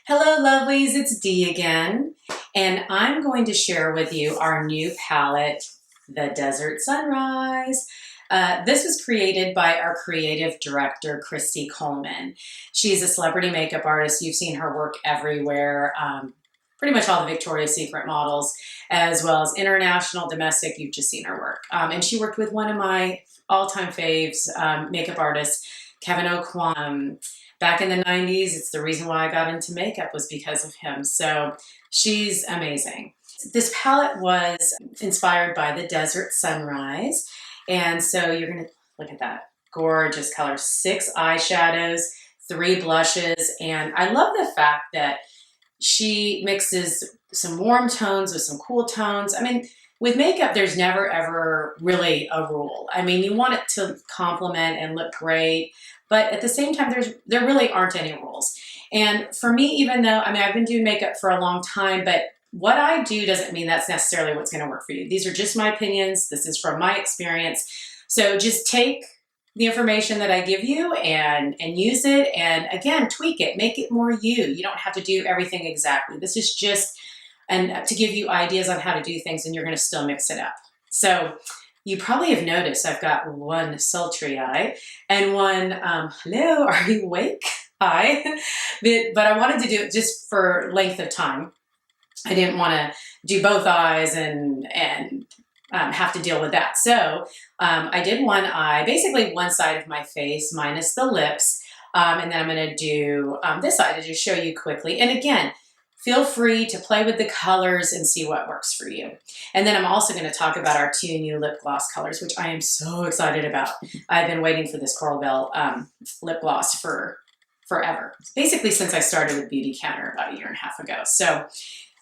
Hello lovelies, it's Dee again, and I'm going to share with you our new palette, the Desert Sunrise. This was created by our creative director, Christy Coleman. She's a celebrity makeup artist. You've seen her work everywhere, pretty much all the Victoria's Secret models, as well as international, domestic, you've just seen her work. And she worked with one of my all-time faves, makeup artists, Kevin O'Quan. Back in the 90s, it's the reason why I got into makeup was because of him. So she's amazing. This palette was inspired by the Desert Sunrise. And so you're gonna look at that gorgeous color, 6 eyeshadows, 3 blushes. And I love the fact that she mixes some warm tones with some cool tones. I mean, with makeup, there's never ever really a rule. I mean, you want it to complement and look great, but at the same time, there really aren't any rules. And for me, even though, I mean, I've been doing makeup for a long time, but what I do doesn't mean that's necessarily what's gonna work for you. These are just my opinions. This is from my experience. So just take the information that I give you and use it. And again, tweak it, make it more you. You don't have to do everything exactly. This is just to give you ideas on how to do things, and you're gonna still mix it up. So you probably have noticed I've got one sultry eye and one, hello, are you awake? Eye. But I wanted to do it just for length of time. I didn't want to do both eyes and have to deal with that. So I did one eye, basically one side of my face minus the lips. And then I'm going to do this side to just show you quickly. And again, feel free to play with the colors and see what works for you. And then I'm also going to talk about our 2 new lip gloss colors, which I am so excited about. I've been waiting for this Coralbell lip gloss for forever. Basically since I started with Beautycounter about 1.5 years ago. So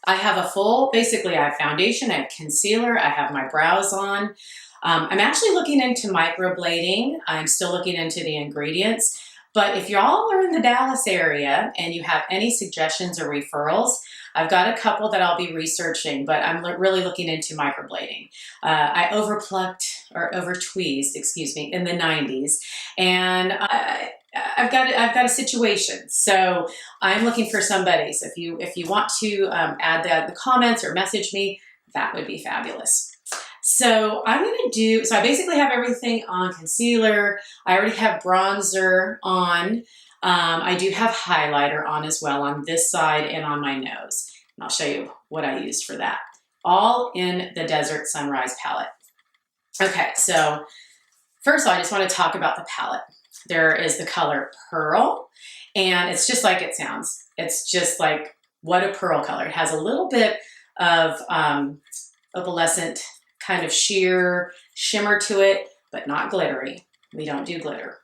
I have a full, basically I have foundation, I have concealer, I have my brows on. I'm actually looking into microblading. I'm still looking into the ingredients. But if y'all are in the Dallas area and you have any suggestions or referrals, I've got a couple that I'll be researching, but I'm really looking into microblading. I overplucked or overtweezed, excuse me, in the 90s. And I've got a situation. So I'm looking for somebody. So if you want to add the comments or message me, that would be fabulous. So I'm gonna do, so I basically have everything on concealer. I already have bronzer on. I do have highlighter on as well on this side and on my nose. And I'll show you what I used for that. All in the Desert Sunrise palette. Okay, so first of all, I just want to talk about the palette. There is the color Pearl, and it's just like it sounds. It's just like what a pearl color. It has a little bit of opalescent kind of sheer shimmer to it, but not glittery. We don't do glitter.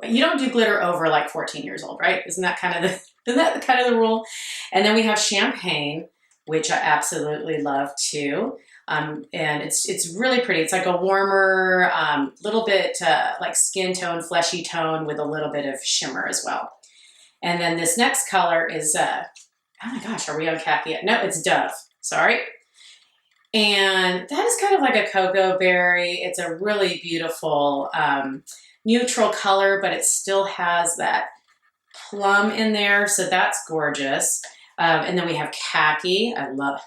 You don't do glitter over like 14 years old, right? Isn't that kind of the rule? And then we have Champagne, which I absolutely love too. And it's really pretty. It's like a warmer, little bit like skin tone, fleshy tone with a little bit of shimmer as well. And then this next color is, oh my gosh, are we on khaki yet? No, it's Dove, sorry. And that is kind of like a cocoa berry. It's a really beautiful neutral color, but it still has that plum in there. So that's gorgeous. And then we have khaki. Love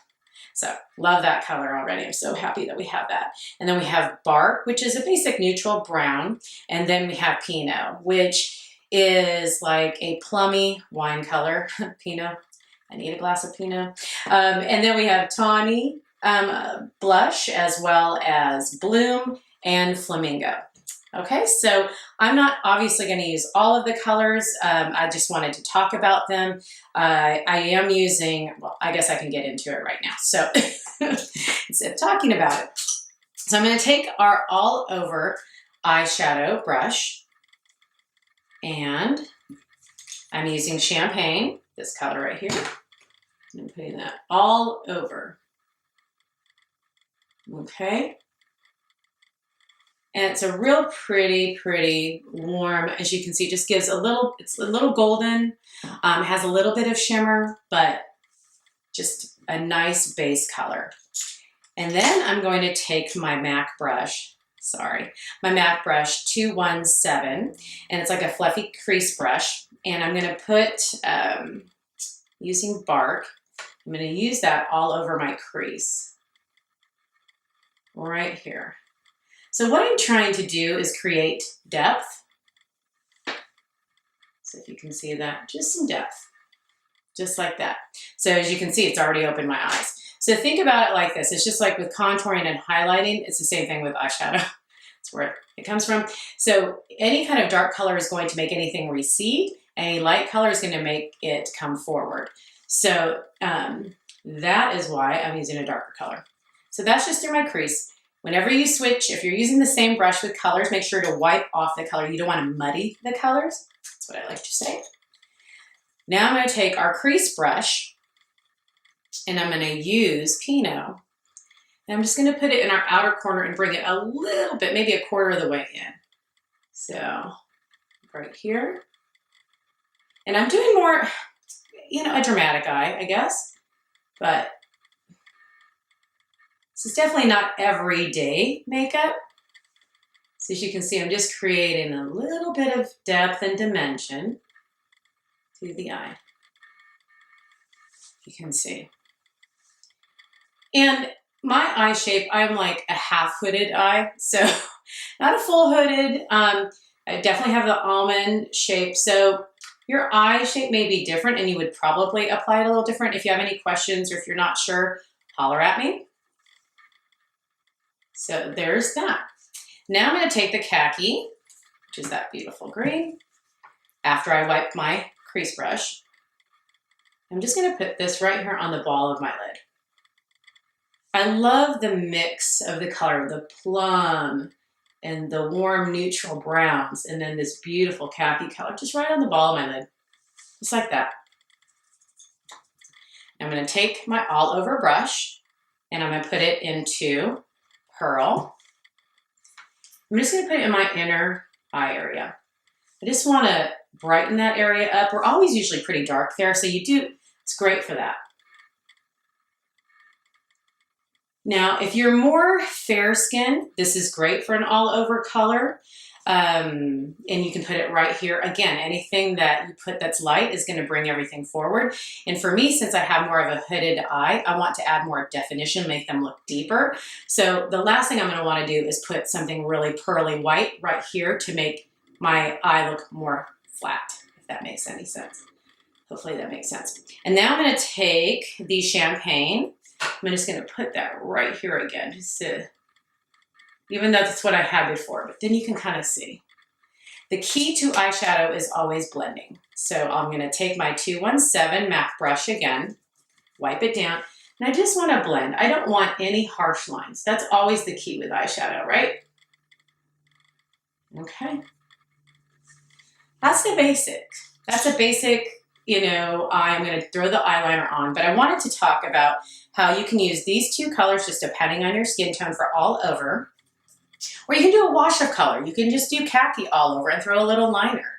that color already. I'm so happy that we have that. And then we have Bark, which is a basic neutral brown. And then we have Pinot, which is like a plummy wine color. Pinot. I need a glass of Pinot. And then we have Tawny blush, as well as Bloom and Flamingo. Okay, so I'm not obviously going to use all of the colors. I just wanted to talk about them. I am using, well, I guess I can get into it right now. So instead of talking about it. So I'm going to take our all over eyeshadow brush, and I'm using Champagne, this color right here. I'm putting that all over. Okay. And it's a real pretty warm, as you can see, just gives it's a little golden, has a little bit of shimmer, but just a nice base color. And then I'm going to take my MAC brush, my MAC brush 217, and it's like a fluffy crease brush. And I'm gonna put using Bark. I'm going to use that all over my crease, right here. So what I'm trying to do is create depth. So if you can see that, just some depth, just like that. So as you can see, it's already opened my eyes. So think about it like this. It's just like with contouring and highlighting, it's the same thing with eyeshadow. That's where it comes from. So any kind of dark color is going to make anything recede. Any light color is going to make it come forward. So that is why I'm using a darker color. So that's just through my crease. Whenever you switch, if you're using the same brush with colors, make sure to wipe off the color. You don't want to muddy the colors. That's what I like to say. Now I'm going to take our crease brush and I'm going to use Pinot. And I'm just going to put it in our outer corner and bring it a little bit, maybe a quarter of the way in. So right here. And I'm doing more, you know, a dramatic eye, I guess. But this is definitely not everyday makeup. So as you can see, I'm just creating a little bit of depth and dimension to the eye. You can see. And my eye shape, I'm like a half hooded eye, so not a full hooded. I definitely have the almond shape. So your eye shape may be different and you would probably apply it a little different. If you have any questions or if you're not sure, holler at me. So there's that. Now I'm going to take the khaki, which is that beautiful green, after I wipe my crease brush. I'm just going to put this right here on the ball of my lid. I love the mix of the color, the plum and the warm neutral browns, and then this beautiful khaki color just right on the ball of my lid, just like that. I'm going to take my all over brush and I'm going to put it into Pearl. I'm just going to put it in my inner eye area. I just want to brighten that area up. We're always usually pretty dark there, so it's great for that. Now, if you're more fair skinned, this is great for an all over color. And you can put it right here. Again, anything that you put that's light is going to bring everything forward. And for me, since I have more of a hooded eye, I want to add more definition, make them look deeper. So the last thing I'm going to want to do is put something really pearly white right here to make my eye look more flat, if that makes any sense. Hopefully that makes sense. And now I'm going to take the champagne. I'm just going to put that right here again, just to, even though that's what I had before, but then you can kind of see. The key to eyeshadow is always blending. So I'm going to take my 217 MAC brush again, wipe it down, and I just want to blend. I don't want any harsh lines. That's always the key with eyeshadow, right? Okay. That's the basic. That's a basic, you know, I'm going to throw the eyeliner on, but I wanted to talk about how you can use these two colors just depending on your skin tone for all over. Or you can do a wash of color. You can just do khaki all over and throw a little liner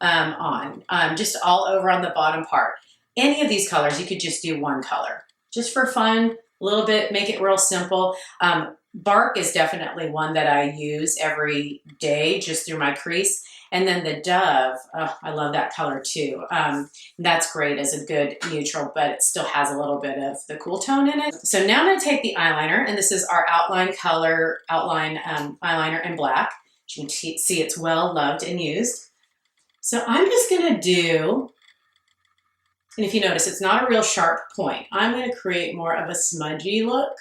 on, just all over on the bottom part. Any of these colors, you could just do one color. Just for fun, a little bit, make it real simple. Bark is definitely one that I use every day just through my crease. And then the Dove, oh, I love that color too. That's great as a good neutral, but it still has a little bit of the cool tone in it. So now I'm going to take the eyeliner, and this is our outline color, eyeliner in black. As you can see, it's well loved and used. So I'm just going to do, and if you notice, it's not a real sharp point. I'm going to create more of a smudgy look.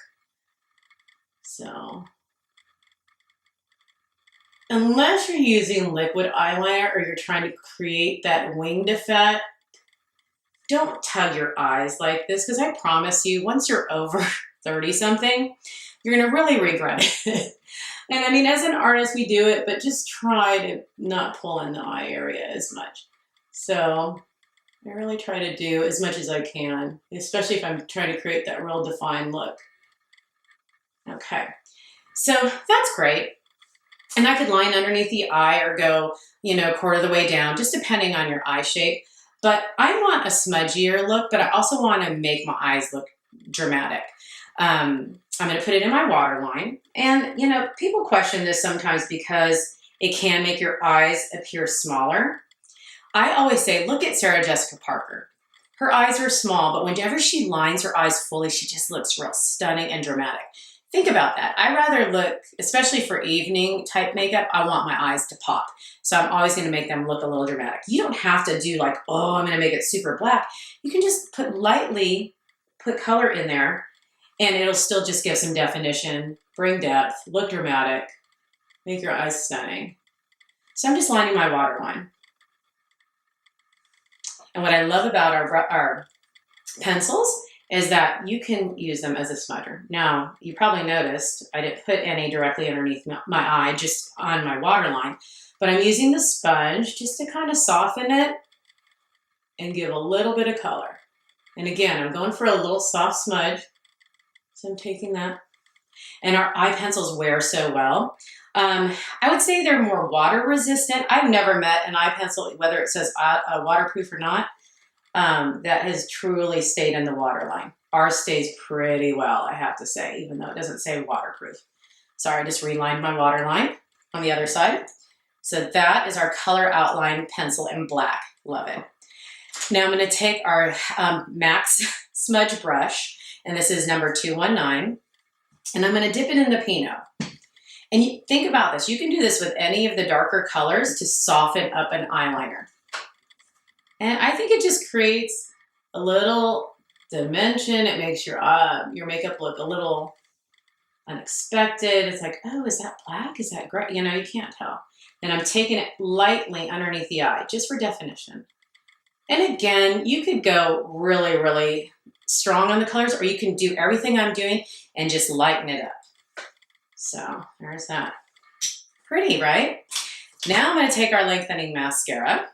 So unless you're using liquid eyeliner or you're trying to create that winged effect, don't tug your eyes like this, because I promise you, once you're over 30-something, you're going to really regret it. And I mean, as an artist, we do it, but just try to not pull in the eye area as much. So I really try to do as much as I can, especially if I'm trying to create that real defined look. Okay, so that's great. And I could line underneath the eye or go, you know, quarter of the way down, just depending on your eye shape. But I want a smudgier look, but I also want to make my eyes look dramatic. I'm going to put it in my waterline. And, you know, people question this sometimes because it can make your eyes appear smaller. I always say, look at Sarah Jessica Parker. Her eyes are small, but whenever she lines her eyes fully, she just looks real stunning and dramatic. Think about that. I rather look, especially for evening type makeup, I want my eyes to pop. So I'm always gonna make them look a little dramatic. You don't have to do like, oh, I'm gonna make it super black. You can just put color in there and it'll still just give some definition, bring depth, look dramatic, make your eyes stunning. So I'm just lining my waterline. And what I love about our pencils is that you can use them as a smudger. Now, you probably noticed I didn't put any directly underneath my eye, just on my waterline, but I'm using the sponge just to kind of soften it and give a little bit of color. And again, I'm going for a little soft smudge. So I'm taking that. And our eye pencils wear so well. I would say they're more water resistant. I've never met an eye pencil, whether it says waterproof or not, that has truly stayed in the waterline. Ours stays pretty well, I have to say, even though it doesn't say waterproof. Sorry, I just relined my waterline on the other side. So that is our color outline pencil in black. Love it. Now I'm going to take our Max smudge brush, and this is number 219, and I'm going to dip it in the Pinot. And you think about this. You can do this with any of the darker colors to soften up an eyeliner. And I think it just creates a little dimension. It makes your makeup look a little unexpected. It's like, oh, is that black? Is that gray? You know, you can't tell. And I'm taking it lightly underneath the eye, just for definition. And again, you could go really, really strong on the colors, or you can do everything I'm doing and just lighten it up. So there's that. Pretty, right? Now I'm going to take our lengthening mascara.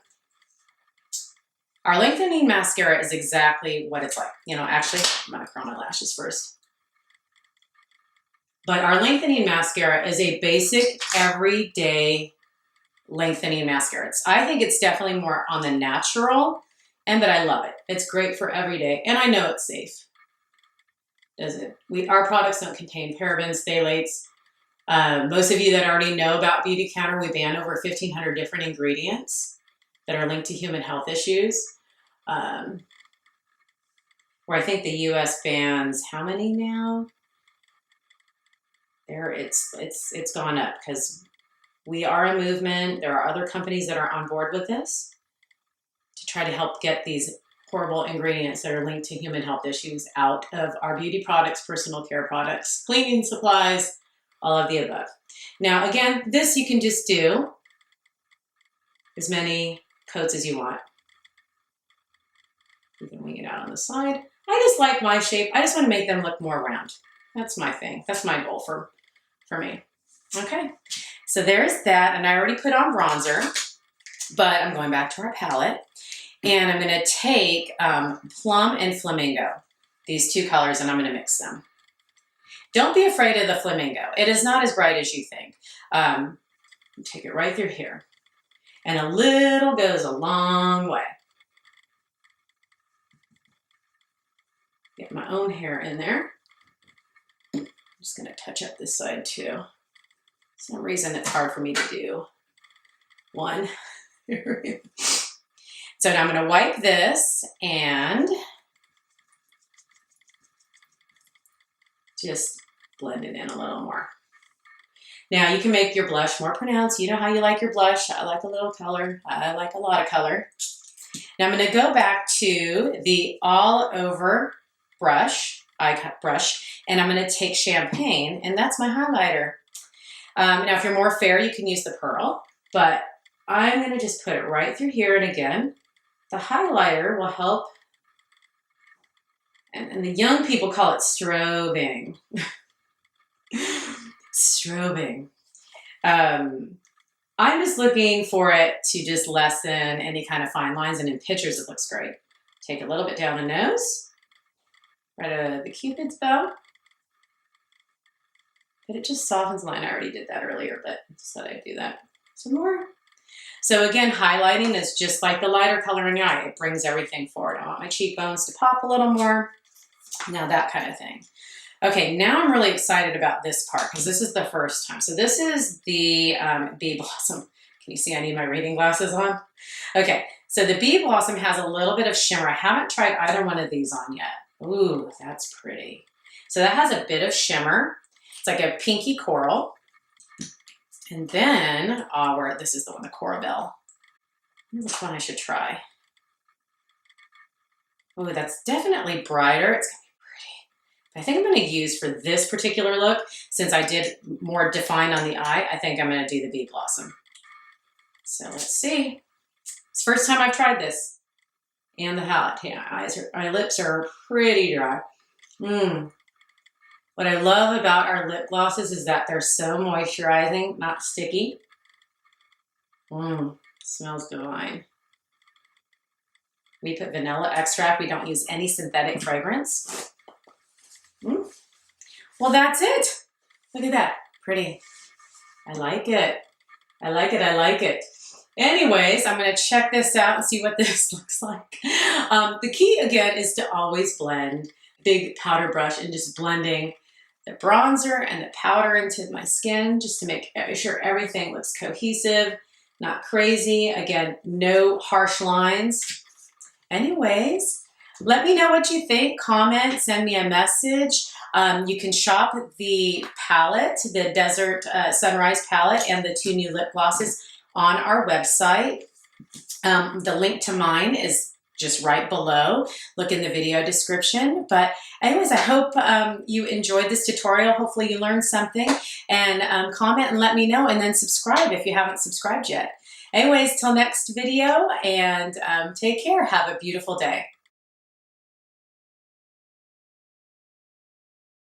Our lengthening mascara is exactly what it's like. You know, actually, I'm going to curl my lashes first. But our lengthening mascara is a basic, everyday lengthening mascara. I think it's definitely more on the natural end, but I love it. It's great for every day, and I know it's safe. Does it? Our products don't contain parabens, phthalates. Most of you that already know about Beautycounter, we ban over 1,500 different ingredients that are linked to human health issues. Where I think the U.S. bans how many now? It's gone up because we are a movement. There are other companies that are on board with this to try to help get these horrible ingredients that are linked to human health issues out of our beauty products, personal care products, cleaning supplies, all of the above. Now, again, this you can just do as many coats as you want. You can wing it out on the side. I just like my shape. I just want to make them look more round. That's my thing. That's my goal for me. Okay, so there's that. And I already put on bronzer, but I'm going back to our palette. And I'm going to take Plum and Flamingo, these two colors, and I'm going to mix them. Don't be afraid of the Flamingo. It is not as bright as you think. Take it right through here. And a little goes a long way. Get my own hair in there. I'm just going to touch up this side too. For some reason it's hard for me to do one. So now I'm going to wipe this and just blend it in a little more. Now you can make your blush more pronounced. You know how you like your blush. I like a little color. I like a lot of color. Now I'm going to go back to the all over brush, eye brush, and I'm going to take Champagne, and that's my highlighter. Now if you're more fair, you can use the Pearl, but I'm going to just put it right through here. And again, the highlighter will help, and the young people call it strobing. Strobing. I'm just looking for it to just lessen any kind of fine lines, and in pictures it looks great. Take a little bit down the nose, right out of the Cupid's bow. But it just softens the line. I already did that earlier, but just thought I'd do that some more. So again, highlighting is just like the lighter color in the eye. It brings everything forward. I want my cheekbones to pop a little more. Now that kind of thing. Okay, now I'm really excited about this part because this is the first time. So this is the Beeblossom. Can you see I need my reading glasses on? Okay, So the Bee Blossom has a little bit of shimmer. I haven't tried either one of these on yet. Ooh, that's pretty. So that has a bit of shimmer. It's like a pinky coral. And then, this is the one, the Coralbell. Which one I should try? Oh, that's definitely brighter. It's gonna be pretty. But I think I'm gonna use for this particular look, since I did more define on the eye, I think I'm gonna do the Bee Blossom. So let's see. It's the first time I've tried this. And the palette. Yeah, my lips are pretty dry. What I love about our lip glosses is that they're so moisturizing, not sticky. Smells divine. We put vanilla extract. We don't use any synthetic fragrance. Well, that's it. Look at that. Pretty. I like it. I like it. I like it. Anyways, I'm going to check this out and see what this looks like. The key, again, is to always blend. Big powder brush and just blending the bronzer and the powder into my skin just to make sure everything looks cohesive, not crazy. Again, no harsh lines. Anyways, let me know what you think. Comment, send me a message. You can shop the palette, the Desert Sunrise palette, and the 2 new lip glosses on our website. The link to mine is just right below. Look in the video description. But anyways, I hope you enjoyed this tutorial. Hopefully you learned something. And comment and let me know. And then subscribe if you haven't subscribed yet. Anyways, till next video, and take care. Have a beautiful day.